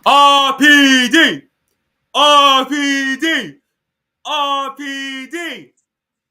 RPD! RPD! RPD!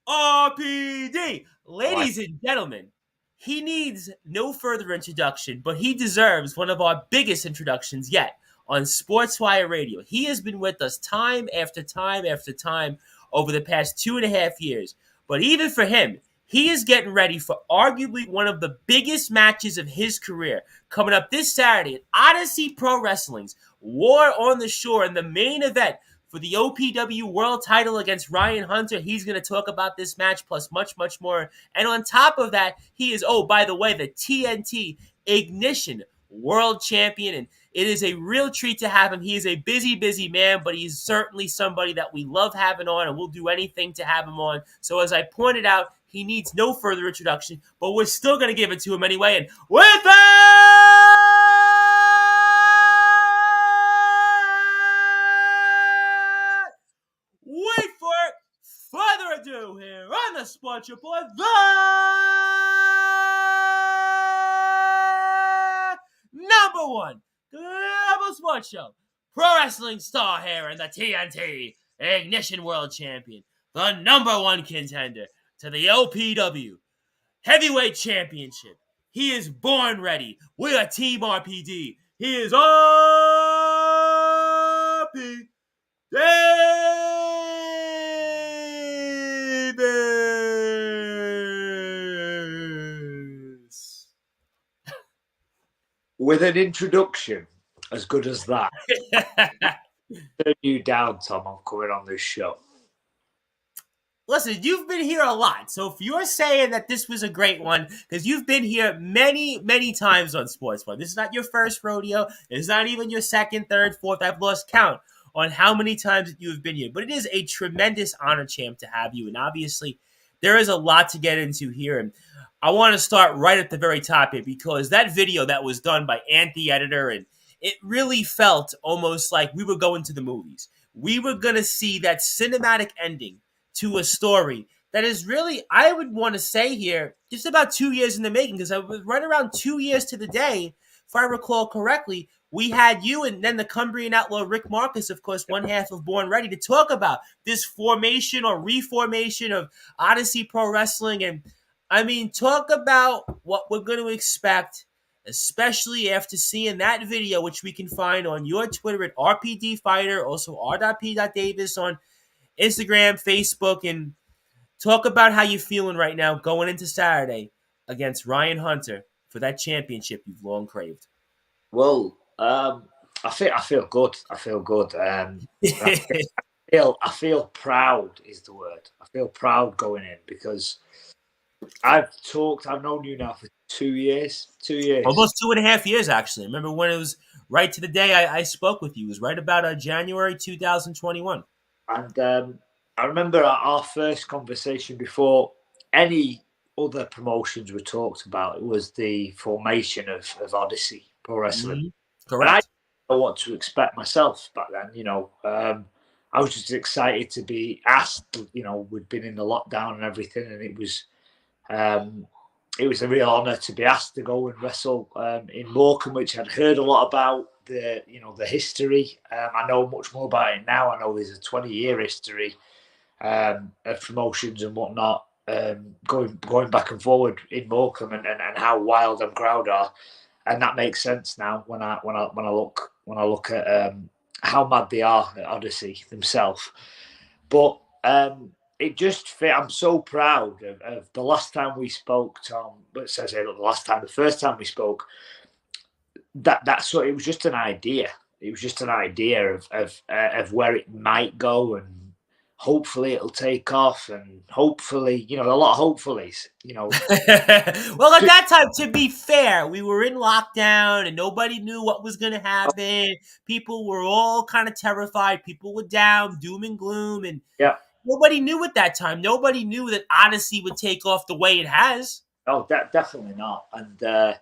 RPD! Like, Ladies and gentlemen, he needs no further introduction, but he deserves one of our biggest introductions yet on Sportswire Radio. He has been with us time after time after time over the past 2.5 years. But even for him, he is getting ready for arguably one of the biggest matches of his career coming up this Saturday at Odyssey Pro Wrestling's War on the Shore in the main event for the OPW World Title against Ryan Hunter. He's going to talk about this match plus much, much more. And on top of that, he is, oh, by the way, the TNT Ignition World Champion. And it is a real treat to have him. He is a busy, busy man, but he's certainly somebody that we love having on, and we'll do anything to have him on. So as I pointed out, he needs no further introduction, but we're still going to give it to him anyway. And with that, wait for it. Further ado here on the Sports Report, the number one global sports show, pro wrestling star here and the TNT Ignition World Champion, the number one contender to the OPW Heavyweight Championship. He is born ready. We are Team RPD. He is RPD. Davis. with an introduction as good as that, turn you down, Tom, on coming on this show. Listen, you've been here a lot, so if you're saying that this was a great one, because you've been here many, many times on Sports One. This is not your first rodeo. It's not even your second, third, fourth. I've lost count on how many times that you have been here. But it is a tremendous honor, champ, to have you. And obviously, there is a lot to get into here. And I want to start right at the very top here, because that video that was done by Ant the Editor, and it really felt almost like we were going to the movies. We were going to see that cinematic ending to a story that is really, I would want to say here, just about 2 years in the making, because I was right around 2 years to the day, if I recall correctly, we had you and then the Cumbrian outlaw Rick Marcus, of course, one half of Born Ready, to talk about this formation or reformation of Odyssey Pro Wrestling. And I mean, talk about what we're going to expect, especially after seeing that video, which we can find on your Twitter at RPD Fighter, also r.p.davis on Instagram, Facebook, and talk about how you're feeling right now going into Saturday against Ryan Hunter for that championship you've long craved. Well, I feel good. I feel good. I feel proud is the word. I feel proud going in because I've known you now for 2 years. 2 years. Almost 2.5 years, actually. Remember when it was right to the day I spoke with you. It was right about January 2021. And I remember our first conversation before any other promotions were talked about. It was the formation of Odyssey Pro Wrestling. Mm-hmm. Correct. And I didn't know what to expect myself back then. I was just excited to be asked. We'd been in the lockdown and everything, and it was a real honour to be asked to go and wrestle in Morecambe, which I'd heard a lot about. The history. I know much more about it now. I know there's a 20-year history of promotions and whatnot, going back and forward in Morecambe, and how wild them crowd are, and that makes sense now when I look at how mad they are at Odyssey themselves. But it just fit. I'm so proud of the last time we spoke, Tom. But the first time we spoke. So it was just an idea. It was just an idea of where it might go, and hopefully it'll take off, and hopefully, a lot of hopefullys, Well, at that time, to be fair, we were in lockdown and nobody knew what was going to happen. People were all kind of terrified. People were down, doom and gloom, and nobody knew at that time. Nobody knew that Odyssey would take off the way it has. Oh, definitely not. And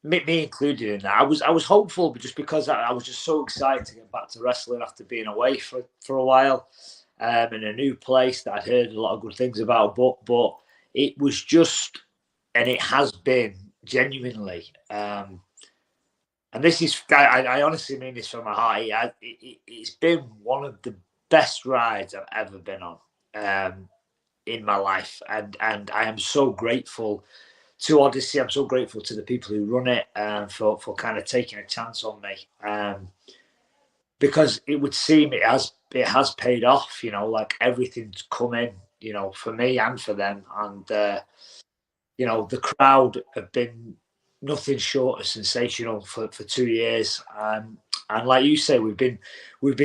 me included in that. I was hopeful, but just because I was just so excited to get back to wrestling after being away for a while, in a new place that I'd heard a lot of good things about. But it was just, and it has been genuinely and this is, I honestly mean this from my heart. It's been one of the best rides I've ever been on in my life, and I am so grateful to Odyssey. I'm so grateful to the people who run it for kind of taking a chance on me, because it would seem it has paid off. You know, like everything's come in. You know, for me and for them, and you know, the crowd have been nothing short of sensational for 2 years. And like you say, we've been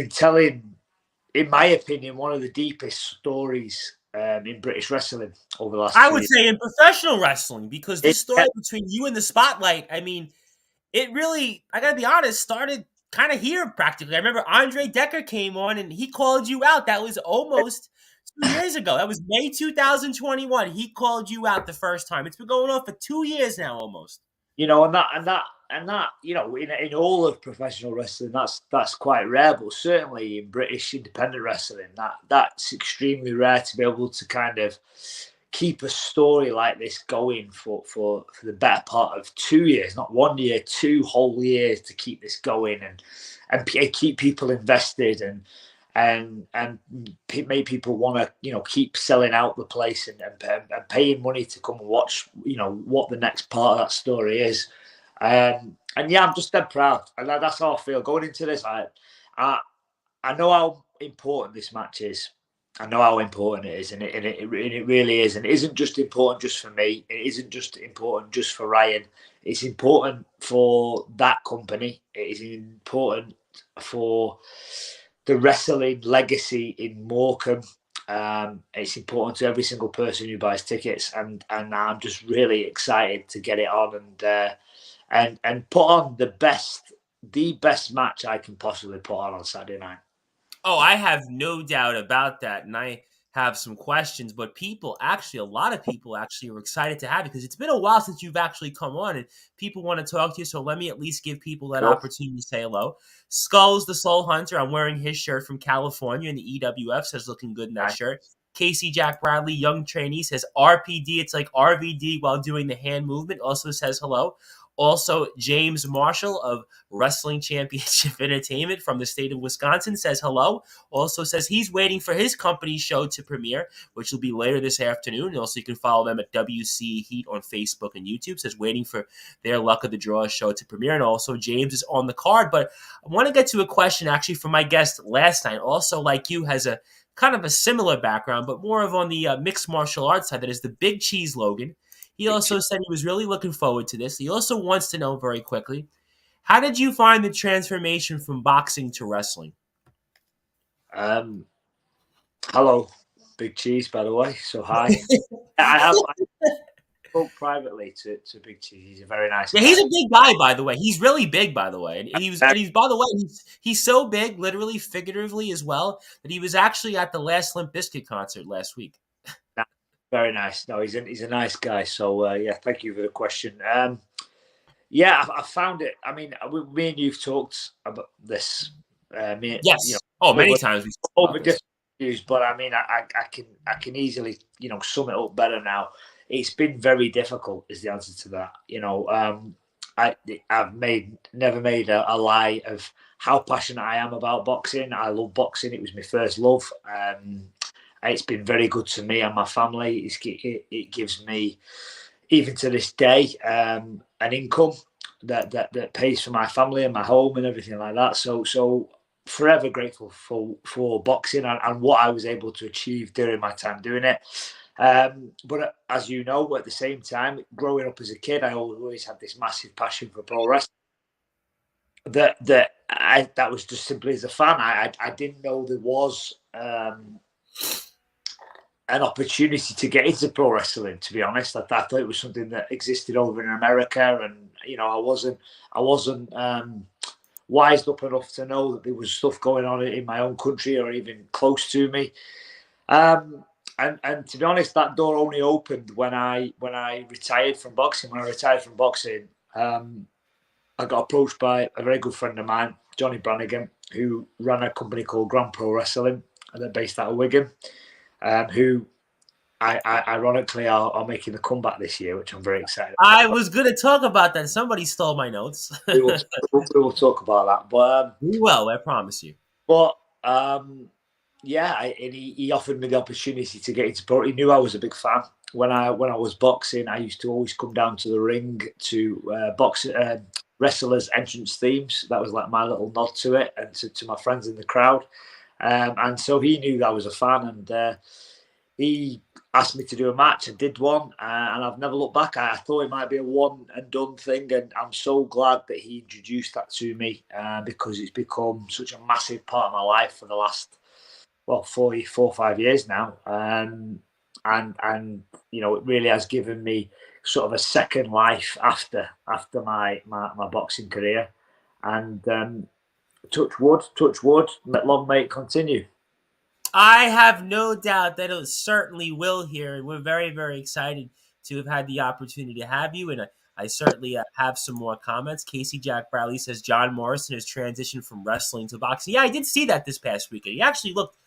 telling, in my opinion, one of the deepest stories in British wrestling over the last I 2 would years. say in professional wrestling, because It, this story between you and the Spotlight, I mean, it really, I gotta be honest, started kind of here practically. I remember Andre Decker came on and he called you out. That was almost 2 years ago. That was May 2021. He called you out the first time. It's been going on for 2 years now almost. you know, and that, you know, in all of professional wrestling, that's quite rare. But certainly in British independent wrestling, that's extremely rare to be able to kind of keep a story like this going for the better part of 2 years, not 1 year, 2 whole years to keep this going and keep people invested and make people want to, you know, keep selling out the place and paying money to come and watch, you know, what the next part of that story is. And yeah, I'm just dead proud, and that's how I feel going into this. I know how important this match is. I know how important it is, and it really is. And it isn't just important just for me. It isn't just important just for Ryan. It's important for that company. It is important for the wrestling legacy in Morecambe. It's important to every single person who buys tickets, and I'm just really excited to get it on and put on the best match I can possibly put on Saturday night. Oh, I have no doubt about that. And I have some questions, but a lot of people actually are excited to have you because it's been a while since you've actually come on and people want to talk to you. So let me at least give people that Sure. opportunity to say hello. Skulls the Soul Hunter. I'm wearing his shirt from California, and the EWF says looking good in that Nice. shirt. Casey Jack Bradley, young trainee, says RPD. It's like RVD while doing the hand movement. Also says hello. Also, James Marshall of Wrestling Championship Entertainment from the state of Wisconsin says hello. Also says he's waiting for his company's show to premiere, which will be later this afternoon. And also, you can follow them at WC Heat on Facebook and YouTube. Says waiting for their Luck of the Draw show to premiere. And also, James is on the card. But I want to get to a question actually from my guest last night. Also, like you, has a kind of a similar background, but more of on the mixed martial arts side. That is the Big Cheese Logan. He also said he was really looking forward to this. He also wants to know very quickly, how did you find the transformation from boxing to wrestling? Hello, Big Cheese, by the way. So hi. I spoke privately to Big Cheese. He's a very nice Yeah, guy. he's a big guy, by the way. He's really big, by the way. And he's by the way, he's so big, literally, figuratively as well, that he was actually at the last Limp Bizkit concert last week. Very nice. No, he's a nice guy. So yeah, thank you for the question. Yeah, I found it. I mean, me and you've talked about this. Yes. You know, Oh, many over times we spoke over about this. different issues, but I mean, I can easily, you know, sum it up better now. It's been very difficult, is the answer to that. You know, I've never made a lie of how passionate I am about boxing. I love boxing. It was my first love. It's been very good to me and my family. It gives me, even to this day, an income that pays for my family and my home and everything like that. So forever grateful for boxing and what I was able to achieve during my time doing it. But as you know, at the same time, growing up as a kid, I always had this massive passion for pro wrestling. That was just simply as a fan. I didn't know there was an opportunity to get into pro wrestling. To be honest, I thought it was something that existed over in America, and you know, I wasn't wised up enough to know that there was stuff going on in my own country or even close to me. And to be honest, that door only opened when I retired from boxing. When I retired from boxing, I got approached by a very good friend of mine, Johnny Brannigan, who ran a company called Grand Pro Wrestling. They're based out of Wigan. Who ironically are making the comeback this year, which I'm very excited I about. was going to talk about that. Somebody stole my notes. We will, we will talk about that. We will, I promise you. But yeah, and he offered me the opportunity to get into pro. He knew I was a big fan. When I was boxing, I used to always come down to the ring to wrestlers' entrance themes. That was like my little nod to it, and to my friends in the crowd. And so he knew that I was a fan, and he asked me to do a match. I did one, and I've never looked back. I thought it might be a one and done thing, and I'm so glad that he introduced that to me because it's become such a massive part of my life for the last 4 or 5 years now. And you know, it really has given me sort of a second life after my boxing career. And touch wood, long may it continue. I have no doubt that it certainly will here. And we're very, very excited to have had the opportunity to have you. And I certainly have some more comments. Casey Jack Bradley says John Morrison has transitioned from wrestling to boxing. Yeah, I did see that this past weekend. He actually looked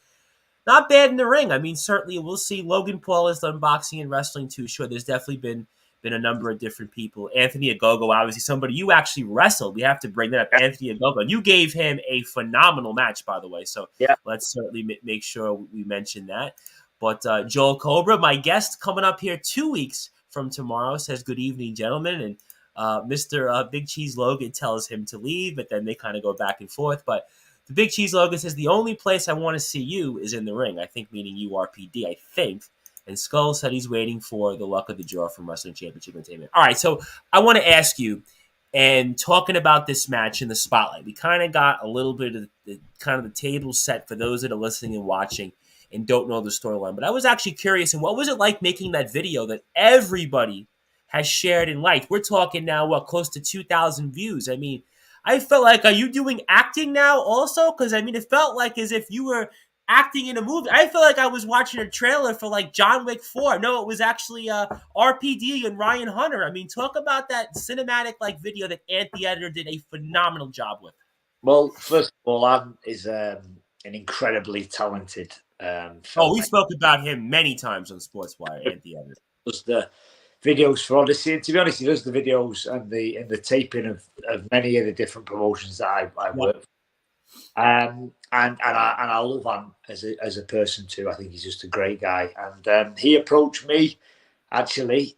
not bad in the ring. I mean, certainly we'll see. Logan Paul has done boxing and wrestling too. Sure, there's definitely been a number of different people. Anthony Ogogo, obviously somebody you actually wrestled. We have to bring that up. Anthony Ogogo. And you gave him a phenomenal match, by the way. So Yeah. let's certainly make sure we mention that. But Joel Cobra, my guest coming up here 2 weeks from tomorrow, says, good evening, gentlemen. And Mr. Big Cheese Logan tells him to leave, but then they kind of go back and forth. But the Big Cheese Logan says, the only place I want to see you is in the ring. I think meaning you, RPD, I think. And Skull said he's waiting for the luck of the draw from Wrestling Championship Entertainment. All right, so I want to ask you, and talking about this match in the spotlight, we kind of got a little bit of the table set for those that are listening and watching and don't know the storyline. But I was actually curious, and what was it like making that video that everybody has shared and liked? We're talking now, close to 2,000 views. I mean, I felt like, are you doing acting now also? Because, I mean, it felt like as if you were acting in a movie. I feel like I was watching a trailer for like John Wick 4. No, it was actually RPD and Ryan Hunter. I mean, talk about that cinematic like video that Ant the editor did a phenomenal job with. Well, first of all, Ant is an incredibly talented Oh, we filmmaker. spoke about him many times on Sportswire, Ant the editor. Does the videos for Odyssey, and to be honest, he does the videos and the taping of many of the different promotions that I work for. And I love Ant as a person too. I think he's just a great guy. And he approached me actually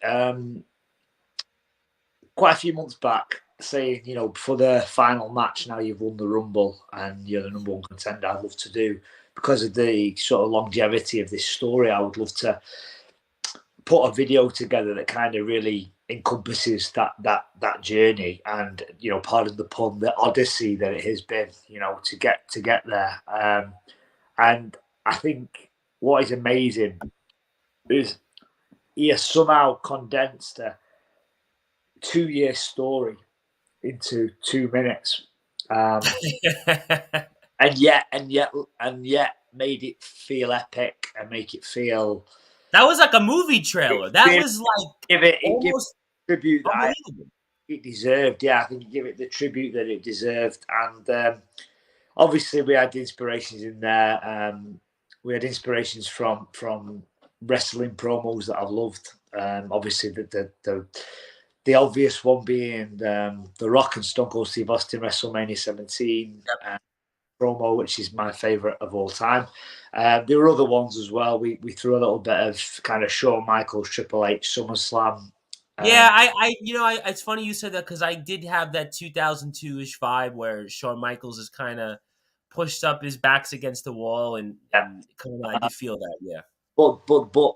quite a few months back, saying, you know, for the final match, now you've won the Rumble and you're the number one contender, I'd love to do, because of the sort of longevity of this story, I would love to put a video together that kind of really encompasses that journey, and, you know, pardon the pun, the odyssey that it has been, you know, to get there. And I think what is amazing is he has somehow condensed a 2-year story into 2 minutes, and yet made it feel epic and make it feel. That was like a movie trailer. That was like give it almost tribute that unbelievable. it deserved. Yeah, I think you give it the tribute that it deserved, and obviously we had inspirations in there. We had inspirations from wrestling promos that I've loved. Obviously the obvious one being The Rock and Stone Cold Steve Austin WrestleMania 17 promo, which is my favourite of all time. There were other ones as well. We threw a little bit of kind of Shawn Michaels Triple H SummerSlam. Yeah, it's funny you said that because I did have that 2002-ish vibe where Shawn Michaels is kind of pushed up, his back's against the wall, and kind of I did feel that, yeah. But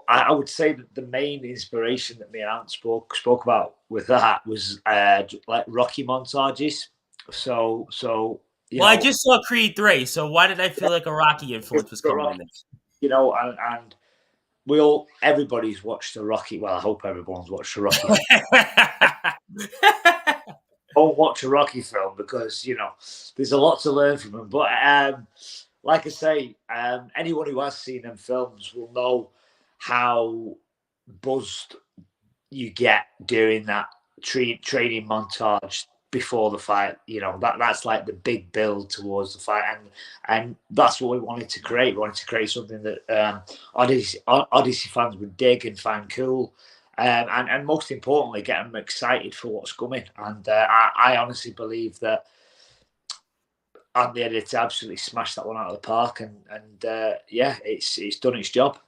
I would say that the main inspiration that me and Ant spoke about with that was like Rocky montages. So you know, I just saw Creed 3, so why did I feel like a Rocky influence was coming in there? You know, and everybody's watched a Rocky. Well, I hope everyone's watched a Rocky. Don't watch a Rocky film because, you know, there's a lot to learn from them. But like I say, anyone who has seen them films will know how buzzed you get during that training montage. before the fight. That's like the big build towards the fight, and that's what we wanted to create. We wanted to create something that Odyssey fans would dig and find cool. And most importantly, get them excited for what's coming. And I honestly believe that Andy Edit absolutely smashed that one out of the park, and it's done its job.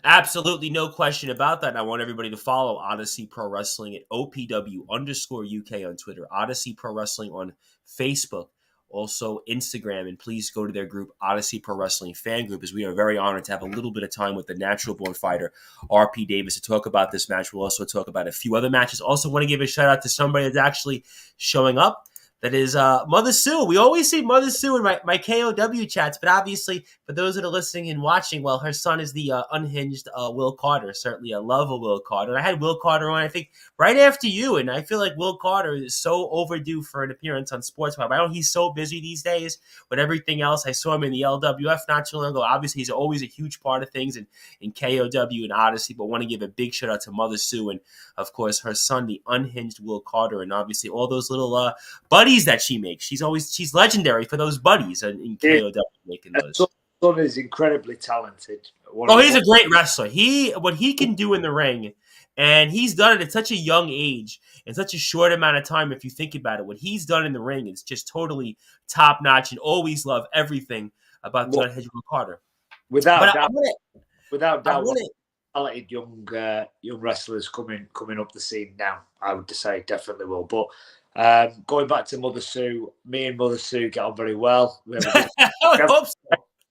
Absolutely, no question about that. And I want everybody to follow Odyssey Pro Wrestling at OPW_UK on Twitter, Odyssey Pro Wrestling on Facebook, also Instagram, and please go to their group, Odyssey Pro Wrestling Fan Group, as we are very honored to have a little bit of time with the natural born fighter, RP Davis, to talk about this match. We'll also talk about a few other matches. Also want to give a shout out to somebody that's actually showing up. That is Mother Sue. We always see Mother Sue in my KOW chats, but obviously, for those that are listening and watching, well, her son is the unhinged Will Carter. Certainly, I love a Will Carter. And I had Will Carter on, I think, right after you, and I feel like Will Carter is so overdue for an appearance on Sportswire. I know he's so busy these days with everything else. I saw him in the LWF not too long ago. Obviously, he's always a huge part of things in KOW and Odyssey, but want to give a big shout out to Mother Sue and, of course, her son, the unhinged Will Carter, and obviously all those little buddies that she makes. She's legendary for those buddies in KOW making those. Son is incredibly talented. He's a great wrestler. What he can do in the ring, and he's done it at such a young age, in such a short amount of time, if you think about it. What he's done in the ring is just totally top notch, and always love everything about John Hedgerow Carter. Without doubt, talented young wrestlers coming up the scene now, I would say definitely will. But going back to Mother Sue, me and Mother Sue get on very well. We have I hope so.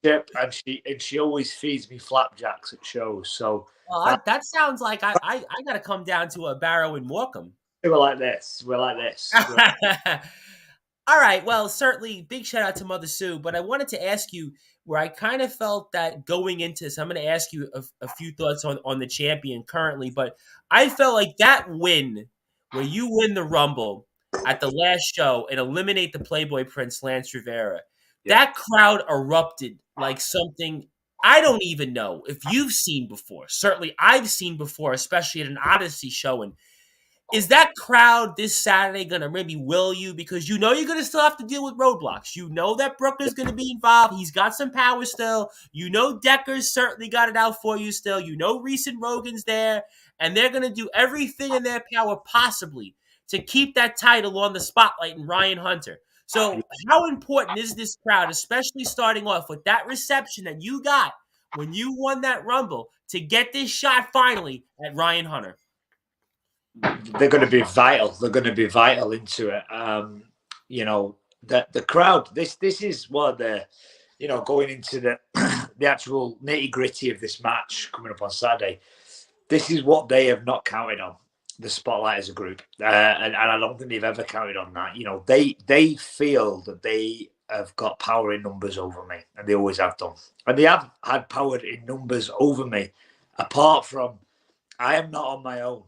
And she always feeds me flapjacks at shows. So that sounds like I got to come down to a Barrow in Morecambe. We're like this. All right. Well, certainly big shout out to Mother Sue, but I wanted to ask you where I kind of felt that going into this, I'm going to ask you a few thoughts on the champion currently, but I felt like that win where you win the Rumble at the last show and eliminate the Playboy Prince Lance Rivera, that crowd erupted like something I don't even know if you've seen before. Certainly I've seen before, especially at an Odyssey show. And is that crowd this Saturday going to maybe will you? Because you know you're going to still have to deal with roadblocks. You know that Brooker's going to be involved. He's got some power still. You know Decker's certainly got it out for you still. You know Reese and Rogan's there. And they're going to do everything in their power possibly to keep that title on the spotlight in Ryan Hunter. So how important is this crowd, especially starting off with that reception that you got when you won that Rumble, to get this shot finally at Ryan Hunter? They're going to be vital. They're going to be vital into it. The crowd. This is what they're, going into the actual nitty gritty of this match coming up on Saturday. This is what they have not counted on. The spotlight as a group, and I don't think they've ever counted on that. They feel that they have got power in numbers over me, and they always have done. And they have had power in numbers over me. Apart from, I am not on my own,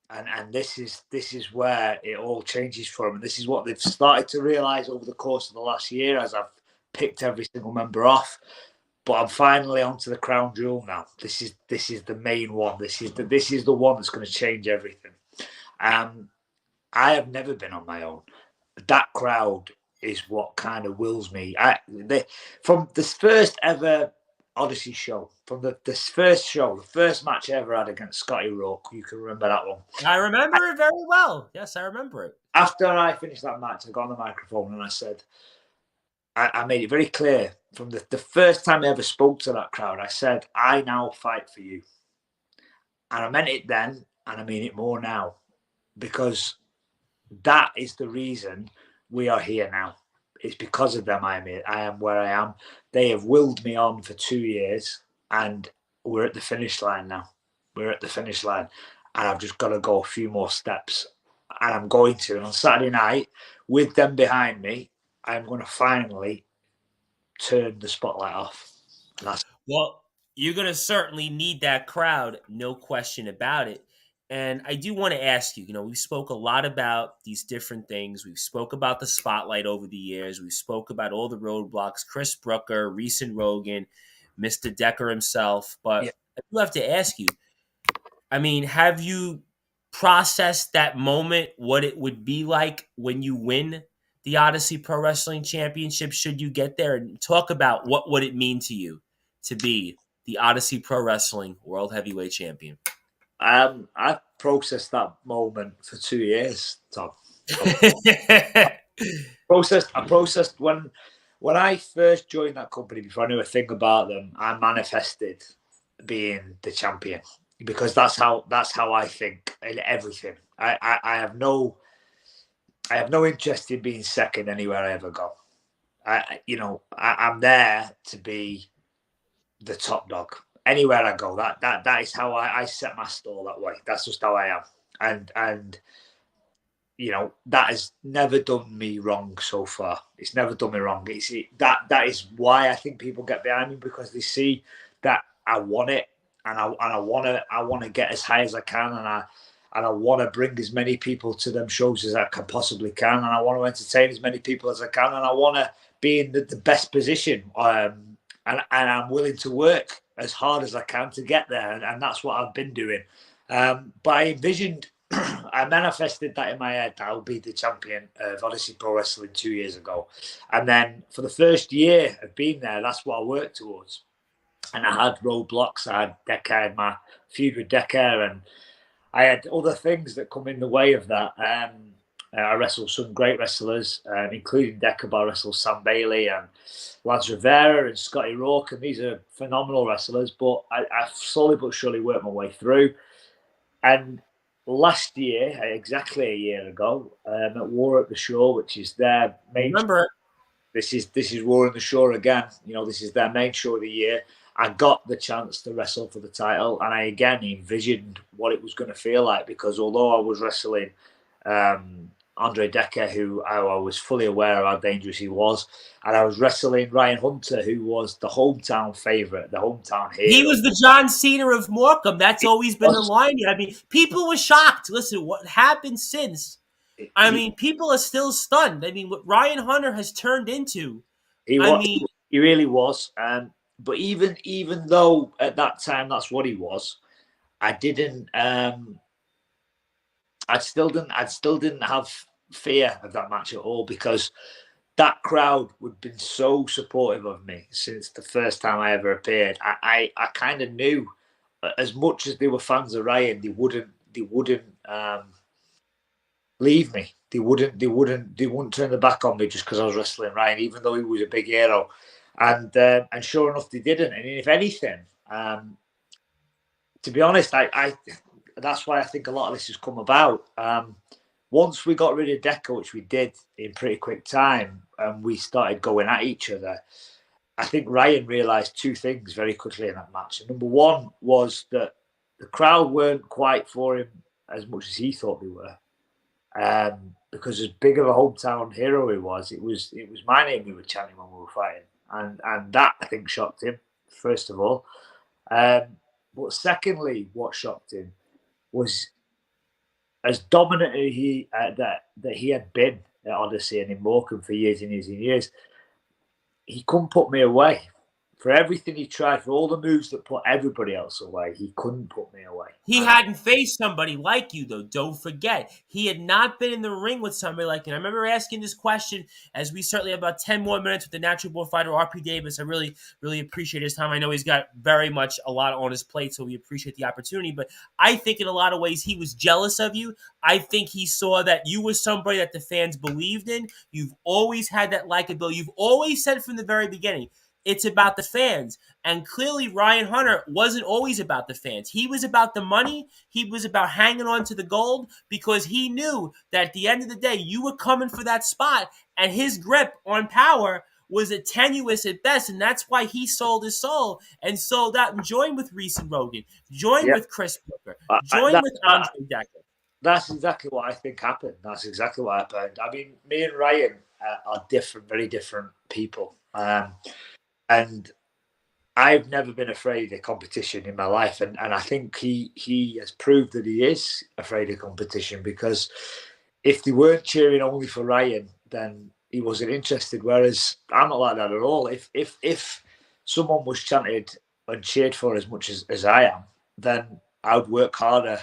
and this is where it all changes for them. And this is what they've started to realise over the course of the last year, as I've picked every single member off. But I'm finally onto the crown jewel now. This is the main one. This is the one that's going to change everything. I have never been on my own. That crowd is what kind of wills me. From the first ever Odyssey show, from the first match I ever had against Scotty Rourke, you can remember that one. I remember it very well. Yes, I remember it. After I finished that match, I got on the microphone and I said, I made it very clear from the first time I ever spoke to that crowd, I said, I now fight for you. And I meant it then, and I mean it more now. Because that is the reason we are here now. It's because of them I am here. I am where I am. They have willed me on for 2 years, and we're at the finish line now. We're at the finish line, and I've just got to go a few more steps. And I'm going to. And on Saturday night, with them behind me, I'm going to finally turn the spotlight off. Well, you're going to certainly need that crowd, no question about it. And I do want to ask you, we spoke a lot about these different things. We've spoke about the spotlight over the years. We spoke about all the roadblocks, Chris Brooker, Reese and Rogan, Mr. Decker himself. But I do have to ask you, have you process that moment, what it would be like when you win the Odyssey Pro Wrestling Championship, should you get there, and talk about what would it mean to you to be the Odyssey Pro Wrestling World Heavyweight Champion? I processed that moment for 2 years, Tom. I processed when I first joined that company, before I knew a thing about them, I manifested being the champion, because that's how I think in everything. I have no interest in being second anywhere I ever go. I'm there to be the top dog anywhere I go. That is how I set my stall that way. That's just how I am, and that has never done me wrong so far. It's never done me wrong. That is why I think people get behind me, because they see that I want it, and I want to get as high as I can, and I want to bring as many people to them shows as I can possibly can, and I want to entertain as many people as I can, and I want to be in the best position, and I'm willing to work as hard as I can to get there, and that's what I've been doing. But I envisioned, I manifested that in my head. I'll be the champion of Odyssey Pro Wrestling 2 years ago, and then for the first year of being there, that's what I worked towards. And I had roadblocks. I had my feud with Decker, and I had other things that come in the way of that. I wrestled some great wrestlers, including Decker. I wrestled Sam Bailey and Lance Rivera and Scotty Rourke, and these are phenomenal wrestlers. But I slowly but surely worked my way through. And last year, exactly a year ago, at War at the Shore, which is their main. Remember, this is War at the Shore again. This is their main show of the year. I got the chance to wrestle for the title, and I again envisioned what it was going to feel like, because although I was wrestling Andre Decker, who I was fully aware of how dangerous he was, and I was wrestling Ryan Hunter, who was the hometown favourite, the hometown hero. He was the John Cena of Morecambe. That's always been the line. I mean, people were shocked. Listen, what happened since? I mean, people are still stunned. I mean, what Ryan Hunter has turned into. He really was. But even though at that time that's what he was, I didn't. I still didn't have fear of that match at all, because that crowd would have been so supportive of me since the first time I ever appeared. I kind of knew, as much as they were fans of Ryan, they wouldn't leave me. They wouldn't turn their back on me just because I was wrestling Ryan, even though he was a big hero. And sure enough, they didn't. And if anything, to be honest, I that's why I think a lot of this has come about. Once we got rid of Decker, which we did in pretty quick time, and we started going at each other, I think Ryan realised two things very quickly in that match. And number one was that the crowd weren't quite for him as much as he thought they were. Because as big of a hometown hero he was, it was my name we were chanting when we were fighting. And that, I think, shocked him, first of all. But secondly, what shocked him was, as dominant as that he had been at Odyssey and in Morecambe for years and years and years, he couldn't put me away. For everything he tried, for all the moves that put everybody else away, he couldn't put me away. He hadn't faced somebody like you, though. Don't forget. He had not been in the ring with somebody like you. And I remember asking this question, as we certainly have about 10 more minutes with the natural born fighter, RP Davis. I really, really appreciate his time. I know he's got very much a lot on his plate, so we appreciate the opportunity. But I think in a lot of ways he was jealous of you. I think he saw that you were somebody that the fans believed in. You've always had that likability. You've always said from the very beginning, it's about the fans. And clearly Ryan Hunter wasn't always about the fans. He was about the money. He was about hanging on to the gold, because he knew that at the end of the day, you were coming for that spot, and his grip on power was tenuous at best. And that's why he sold his soul and sold out and joined with Reese and Rogan, joined with Chris Booker, joined with Andre Decker. That's exactly what I think happened. That's exactly what happened. I mean, me and Ryan are different, very different people. And I've never been afraid of competition in my life. And I think he has proved that he is afraid of competition, because if they weren't cheering only for Ryan, then he wasn't interested. Whereas I'm not like that at all. If someone was chanted and cheered for as much as I am, then I would work harder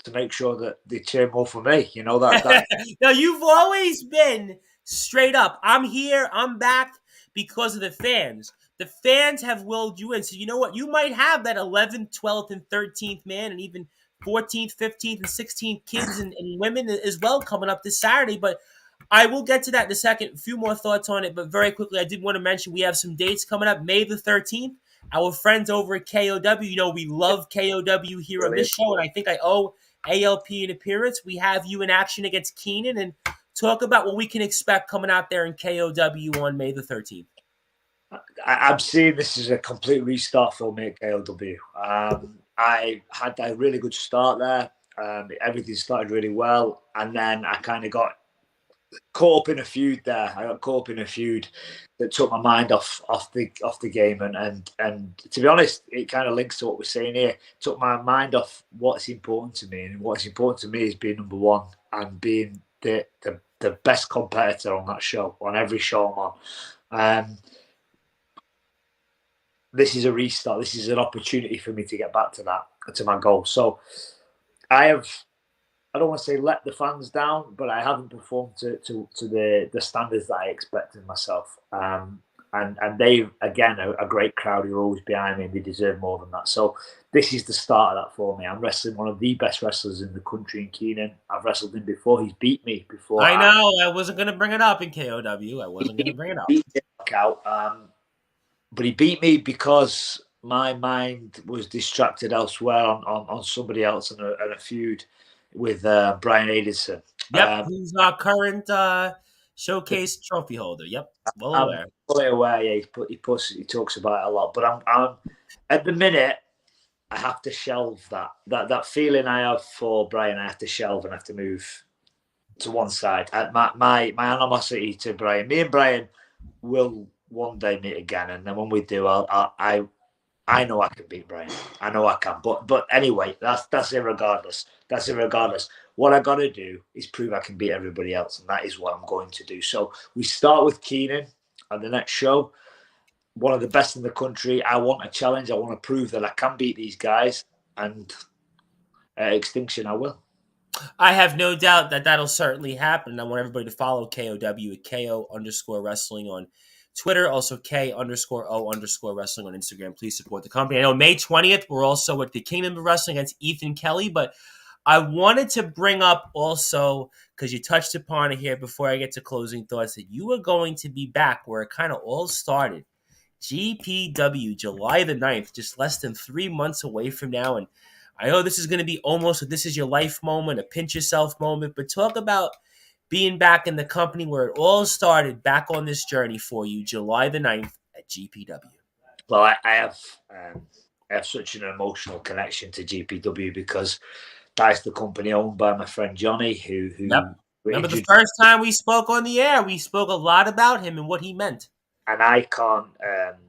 to make sure that they cheer more for me. You know that. No, you've always been straight up. I'm here. I'm back because of the fans. The fans have willed you in. So you know what? You might have that 11th, 12th, and 13th man, and even 14th, 15th, and 16th kids and women as well coming up this Saturday. But I will get to that in a second. A few more thoughts on it, but very quickly, I did want to mention we have some dates coming up. May the 13th. Our friends over at KOW, you know, we love KOW here on this show, and I think I owe ALP an appearance. We have you in action against Keenan and talk about what we can expect coming out there in KOW on May the 13th. I'm seeing this as a complete restart for me at KOW. I had a really good start there. Everything started really well, and then I kind of got caught up in a feud there. I got caught up in a feud that took my mind off the game, and to be honest, it kind of links to what we're saying here. It took my mind off what's important to me, and what's important to me is being number one and being the best competitor on that show, on every show I'm on. This is a restart. This is an opportunity for me to get back to my goal. So I don't want to say let the fans down, but I haven't performed to the standards that I expected myself. And they, again, a great crowd who are always behind me, and they deserve more than that. So this is the start of that for me. I'm wrestling one of the best wrestlers in the country in Keenan. I've wrestled him before. He's beat me before. I know. I wasn't going to bring it up in KOW. I wasn't going to bring it up. But he beat me because my mind was distracted elsewhere on somebody else and a feud with Brian Adelson. Yep, who's our current showcase trophy holder. Yep, well aware. I'm fully aware. Yeah, he talks about it a lot. But I'm at the minute, I have to shelve that feeling I have for Brian. I have to shelve and have to move to one side. My animosity to Brian. Me and Brian will one day meet again, and then when we do, I know I can beat Brian. I know I can. But anyway, that's irregardless. That's irregardless. What I got to do is prove I can beat everybody else, and that is what I'm going to do. So we start with Keenan at the next show. One of the best in the country. I want a challenge. I want to prove that I can beat these guys, and at Extinction I will. I have no doubt that that'll certainly happen. I want everybody to follow KOW at KO_wrestling on Twitter, also K_O_wrestling on Instagram. Please support the company. I know May 20th, we're also at the Kingdom of Wrestling against Ethan Kelly, but I wanted to bring up also, because you touched upon it here before I get to closing thoughts, that you are going to be back where it kind of all started. GPW, July the 9th, just less than 3 months away from now. And I know this is going to be almost a this is your life moment, a pinch yourself moment, but talk about being back in the company where it all started, back on this journey for you, July the 9th at GPW. Well, I have such an emotional connection to GPW because that's the company owned by my friend Johnny, who yep. Remember the first time we spoke on the air, we spoke a lot about him and what he meant. And I can't, there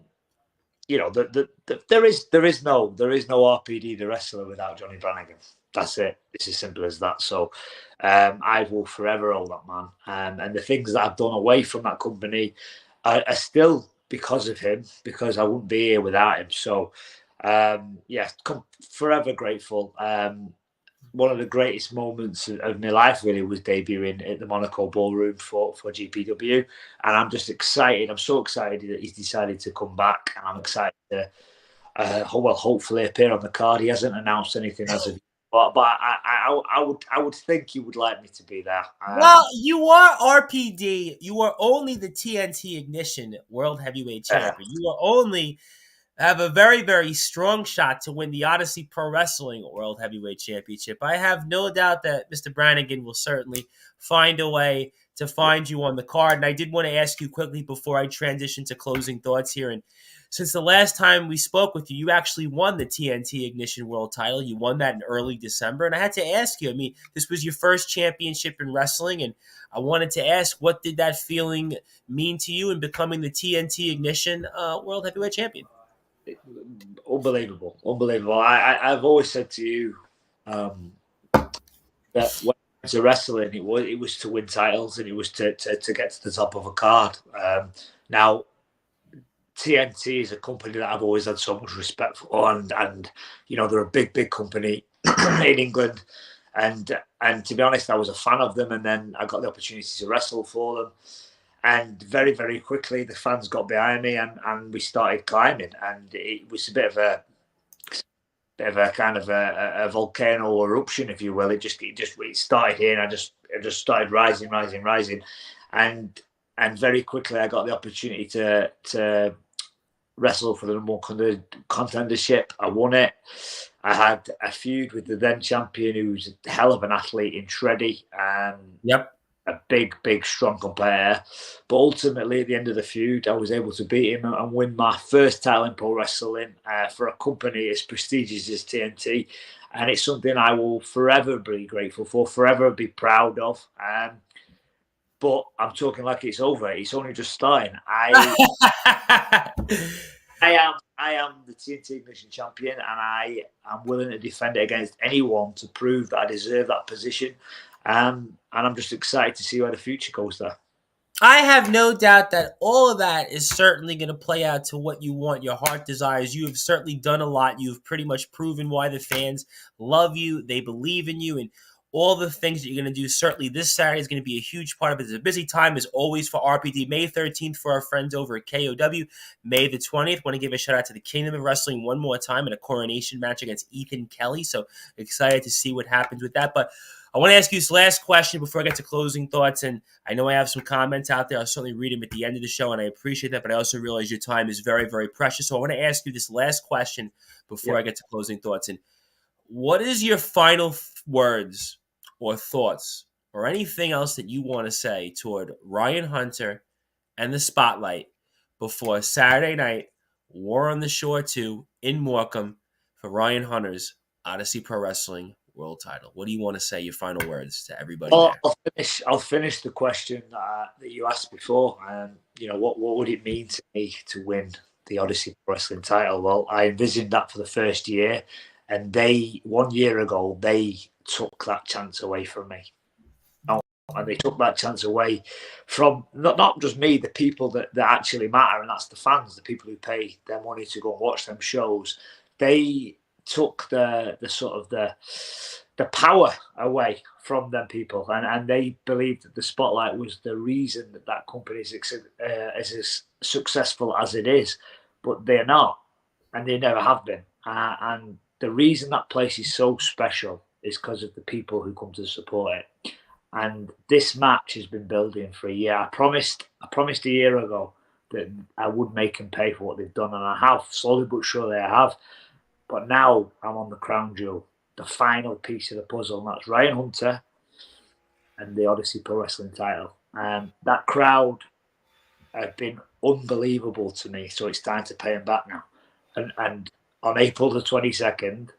is no RPD, the wrestler, without Johnny Brannigan. That's it. It's as simple as that. So I will forever owe that man. And the things that I've done away from that company are still because of him, because I wouldn't be here without him. So, forever grateful. One of the greatest moments of my life really was debuting at the Monaco Ballroom for GPW. And I'm just excited. I'm so excited that he's decided to come back. And I'm excited to, hopefully appear on the card. He hasn't announced anything as of yet. But I would think you would like me to be there. Well, you are RPD. You are only the TNT Ignition World Heavyweight Champion. You are only have a very, very strong shot to win the Odyssey Pro Wrestling World Heavyweight Championship. I have no doubt that Mr. Brannigan will certainly find a way to find you on the card. And I did want to ask you quickly before I transition to closing thoughts here. And since the last time we spoke with you, you actually won the TNT Ignition World title. You won that in early December. And I had to ask you, I mean, this was your first championship in wrestling. And I wanted to ask, what did that feeling mean to you in becoming the TNT Ignition World Heavyweight Champion? Unbelievable. I've always said to you that when I went to wrestling, it was to win titles and it was to get to the top of a card. Now, TNT is a company that I've always had so much respect for, and they're a big company in England. and to be honest, I was a fan of them, and then I got the opportunity to wrestle for them. And very, very quickly, the fans got behind me, and we started climbing. And it was a bit of a kind of a volcano eruption, if you will. It started here, and I just started rising, and very quickly I got the opportunity to wrestle for the number one contendership. I won it. I had a feud with the then champion, who's a hell of an athlete in Shreddy. Yep. A big, strong competitor. But ultimately, at the end of the feud, I was able to beat him and win my first title in pro wrestling for a company as prestigious as TNT. And it's something I will forever be grateful for, forever be proud of. But I'm talking like it's over. It's only just starting. I am the TNT Ignition champion, and I am willing to defend it against anyone to prove that I deserve that position. And I'm just excited to see where the future goes there. I have no doubt that all of that is certainly going to play out to what you want, your heart desires. You have certainly done a lot. You've pretty much proven why the fans love you. They believe in you, and all the things that you're going to do. Certainly this Saturday is going to be a huge part of it. It's a busy time as always for RPD. May 13th for our friends over at KOW. May the 20th, want to give a shout out to the Kingdom of Wrestling one more time in a coronation match against Ethan Kelly. So excited to see what happens with that. But I want to ask you this last question before I get to closing thoughts. And I know I have some comments out there. I'll certainly read them at the end of the show, and I appreciate that. But I also realize your time is very, very precious. So I want to ask you this last question before I get to closing thoughts. And what is your final words or thoughts or anything else that you want to say toward Ryan Hunter and the Spotlight before Saturday night, War on the Shore 2 in Morecambe for Ryan Hunter's Odyssey Pro Wrestling World Title? What do you want to say, your final words to everybody there? I'll finish the question that you asked before. What would it mean to me to win the Odyssey Pro Wrestling Title? Well, I envisioned that for the first year, and 1 year ago, they took that chance away from me. And they took that chance away from not just me, the people that actually matter, and that's the fans, the people who pay their money to go and watch them shows. They took the power away from them people, and they believed that the Spotlight was the reason that company is as successful as it is, but they're not, and they never have been. And the reason that place is so special is because of the people who come to support it. And this match has been building for a year. I promised a year ago that I would make them pay for what they've done, and I have. Slowly but surely I have. But now I'm on the crown jewel, the final piece of the puzzle, and that's Ryan Hunter and the Odyssey Pro Wrestling Title. And that crowd have been unbelievable to me, so it's time to pay them back now. And on April the 22nd,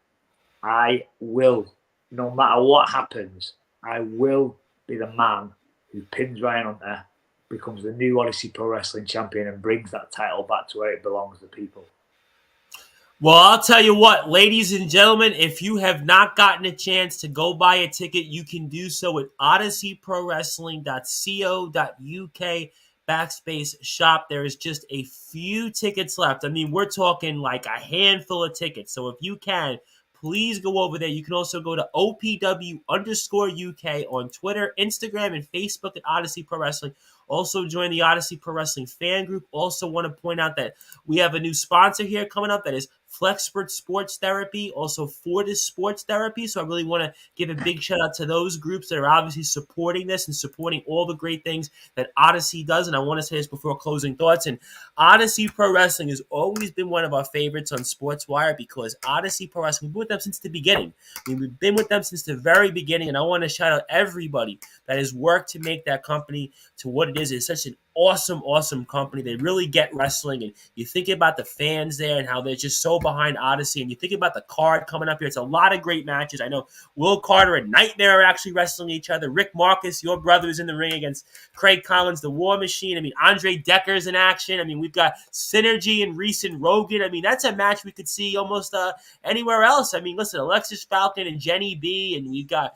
I will, no matter what happens, I will be the man who pins Ryan Hunter, becomes the new Odyssey Pro Wrestling champion, and brings that title back to where it belongs to people. Well, I'll tell you what, ladies and gentlemen, if you have not gotten a chance to go buy a ticket, you can do so at odysseyprowrestling.co.uk/shop. There is just a few tickets left. I mean, we're talking like a handful of tickets. So if you can, please go over there. You can also go to OPW_UK on Twitter, Instagram, and Facebook at Odyssey Pro Wrestling. Also join the Odyssey Pro Wrestling fan group. Also want to point out that we have a new sponsor here coming up that is Flexpert Sports Therapy, also Fortis Sports Therapy. So I really want to give a big shout out to those groups that are obviously supporting this and supporting all the great things that Odyssey does. And I want to say this before closing thoughts. And Odyssey Pro Wrestling has always been one of our favorites on Sportswire because Odyssey Pro Wrestling, we've been with them since the beginning. I mean, we've been with them since the very beginning. And I want to shout out everybody that has worked to make that company to what it is. It's such an awesome company. They really get wrestling, and you think about the fans there and how they're just so behind Odyssey, and you think about the card coming up here. It's a lot of great matches. I know Will Carter and Nightmare are actually wrestling each other. Rick Marcus, your brother, is in the ring against Craig Collins, the War Machine. I mean, Andre Decker's in action. I mean, we've got Synergy and Reese and Rogan. I mean, that's a match we could see almost anywhere else. I mean, listen, Alexis Falcon and Jenny B, and we've got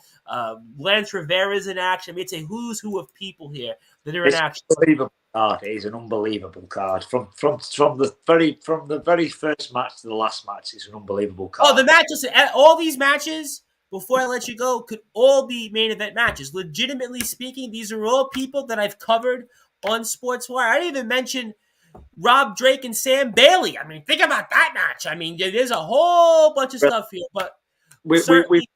Lance Rivera's in action. I mean, it's a who's who of people here that are in action. Unbelievable card. It is an unbelievable card. From the very first match to the last match, it's an unbelievable card. Oh, the matches, all these matches, before I let you go, could all be main event matches. Legitimately speaking, these are all people that I've covered on Sportswire. I didn't even mention Rob Drake and Sam Bailey. I mean, think about that match. I mean, there's a whole bunch of stuff here, but certainly.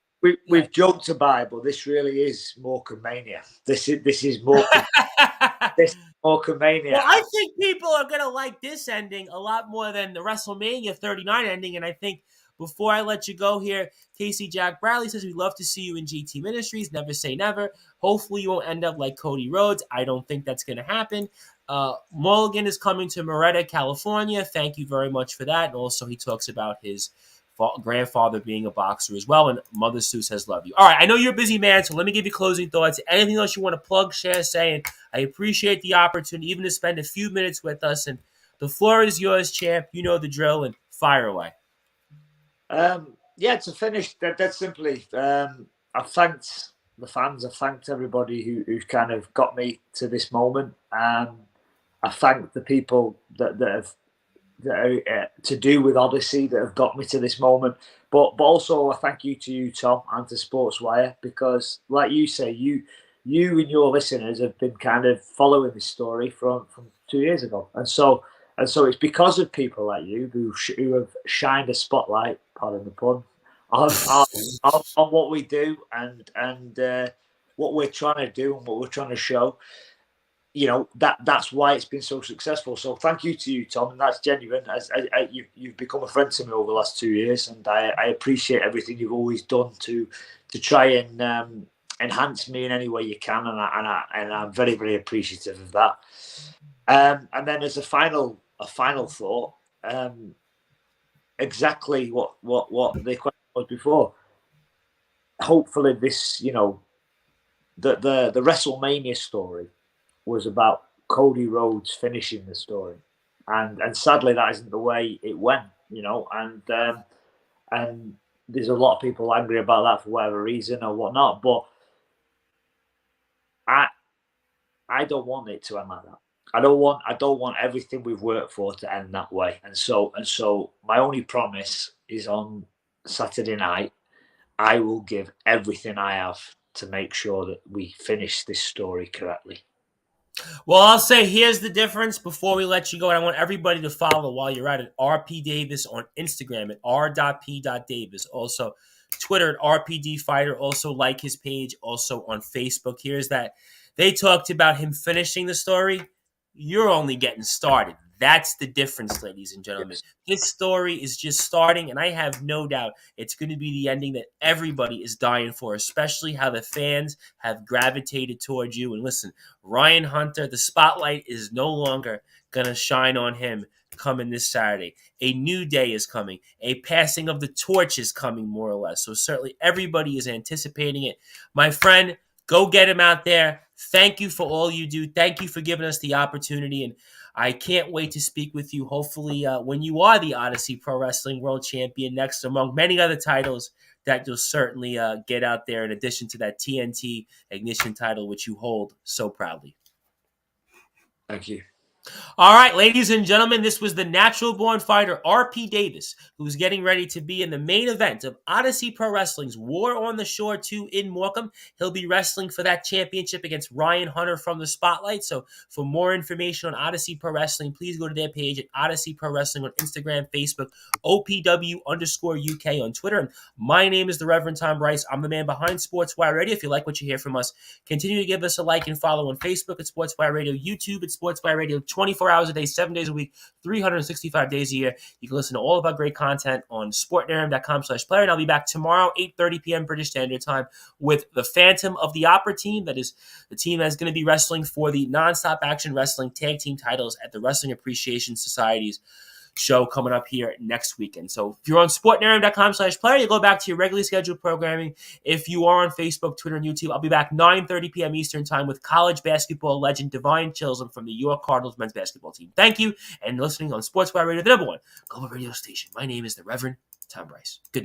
We've joked about it, but this really is Morecamania. This is Morecamania. This is Morecamania. Well, I think people are going to like this ending a lot more than the WrestleMania 39 ending, and I think before I let you go here, Casey Jack Bradley says, we'd love to see you in GT Ministries. Never say never. Hopefully you won't end up like Cody Rhodes. I don't think that's going to happen. Mulligan is coming to Moretta, California. Thank you very much for that. And also he talks about his grandfather being a boxer as well. And Mother Sue says, love you. All right, I know you're a busy man, so let me give you closing thoughts. Anything else you want to plug, share, say? And I appreciate the opportunity even to spend a few minutes with us. And the floor is yours, champ. You know the drill, and fire away. To finish, that's simply, I've thanked the fans, I've thanked everybody who's kind of got me to this moment. I thank the people that are to do with Odyssey that have got me to this moment. But also a thank you to you, Tom, and to Sportswire, because like you say, you and your listeners have been kind of following this story from 2 years ago. And so it's because of people like you who have shined a spotlight, pardon the pun, on what we do and what we're trying to do and what we're trying to show. You know, that's why it's been so successful. So thank you to you, Tom, and that's genuine. You've become a friend to me over the last 2 years, and I appreciate everything you've always done to try and enhance me in any way you can, and I'm very, very appreciative of that. And then as a final thought, exactly what the question was before. Hopefully, this, you know, the WrestleMania story was about Cody Rhodes finishing the story, and sadly that isn't the way it went, you know, and there's a lot of people angry about that for whatever reason or whatnot, but I don't want it to end like that. I don't want everything we've worked for to end that way, and so my only promise is on Saturday night I will give everything I have to make sure that we finish this story correctly. Well, I'll say here's the difference before we let you go. And I want everybody to follow while you're at it. RP Davis on Instagram at r.p.davis. Also, Twitter at RPD Fighter. Also, like his page. Also on Facebook. Here's that. They talked about him finishing the story. You're only getting started. That's the difference, ladies and gentlemen. Yes. This story is just starting, and I have no doubt it's going to be the ending that everybody is dying for, especially how the fans have gravitated towards you. And listen, Ryan Hunter, the spotlight is no longer going to shine on him coming this Saturday. A new day is coming. A passing of the torch is coming, more or less. So certainly everybody is anticipating it. My friend, go get him out there. Thank you for all you do. Thank you for giving us the opportunity, and I can't wait to speak with you, hopefully, when you are the Odyssey Pro Wrestling World Champion next, among many other titles that you'll certainly get out there, in addition to that TNT Ignition title, which you hold so proudly. Thank you. All right, ladies and gentlemen, this was the natural-born fighter, RP Davis, who's getting ready to be in the main event of Odyssey Pro Wrestling's War on the Shore 2 in Morecambe. He'll be wrestling for that championship against Ryan Hunter from the Spotlight. So for more information on Odyssey Pro Wrestling, please go to their page at Odyssey Pro Wrestling on Instagram, Facebook, OPW_UK on Twitter. And my name is the Reverend Tom Bryce. I'm the man behind Sportswire Radio. If you like what you hear from us, continue to give us a like and follow on Facebook at Sportswire Radio, YouTube at Sportswire Radio, 24 hours a day, 7 days a week, 365 days a year. You can listen to all of our great content on sportnarium.com/player. And I'll be back tomorrow, 8:30 p.m. British Standard Time, with the Phantom of the Opera team. That is the team that's going to be wrestling for the Nonstop Action Wrestling tag team titles at the Wrestling Appreciation Society's show coming up here next weekend. So if you're on sportnarium.com/player, you go back to your regularly scheduled programming. If you are on Facebook, Twitter, and YouTube, I'll be back 9:30 p.m. Eastern Time with college basketball legend Divine Chilson from the New York Cardinals men's basketball team. Thank you, and listening on Sportswire Radio, the #1 global radio station. My name is the Reverend Tom Bryce. Good night.